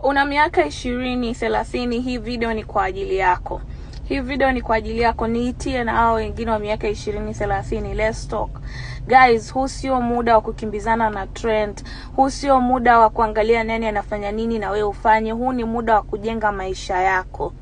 Una miaka 20, 30, hii video ni kwa ajili yako. Hii video ni kwa ajili yako. Niitie na hao wengine wa miaka 20, 30. Let's talk. Guys, huu sio muda wa kukimbizana na trend. Huu sio muda wa kuangalia nani anafanya nini na wewe ufanye. Huu ni muda wa kujenga maisha yako.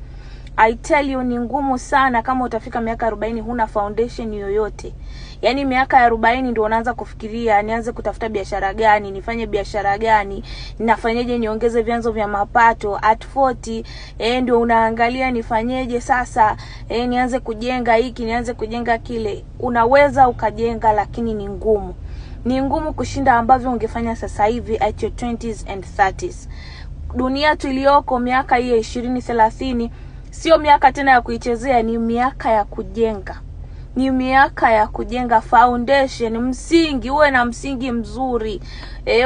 I tell you, ni ngumu sana kama utafika miaka 40 huna foundation yoyote. Yaani miaka 40 ndio unaanza kufikiria nianze kutafuta biashara gani, nifanye biashara gani, nafanyaje niongeze vyanzo vya mapato. At 40 ndio unaangalia nifanyeje sasa, nianze kujenga hiki, nianze kujenga kile. Unaweza ukajenga, lakini ni ngumu. Ni ngumu kushinda ambavyo ungefanya sasa hivi at your 20s and 30s. Dunia tulioko miaka hii 20, 30 sio miaka tena ya kuichezea, ni miaka ya kujenga. Ni miaka ya kujenga foundation, msingi. Uwe na msingi mzuri.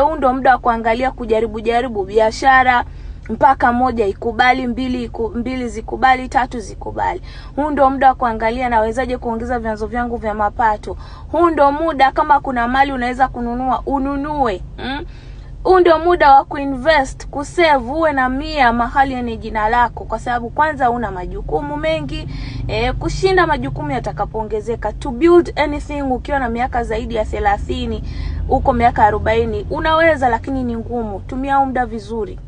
Huu ndio muda wa kuangalia kujaribu biashara mpaka moja ikubali, mbili zikubali, 3 zikubali. Huu ndio muda wa kuangalia nawezaje kuongeza vyanzo vyangu vya mapato. Huu ndio muda kama kuna mali unaweza kununua, ununue. Huu ndio muda wa kuinvest, kusave. Uwe na 100 mahali yenye jina lako, kwa sababu kwanza una majukumu mengi. Kushinda majukumu yatakapoongezeka. To build anything ukiwa na miaka zaidi ya 30, uko miaka 40 unaweza, lakini ni ngumu. Tumia muda vizuri.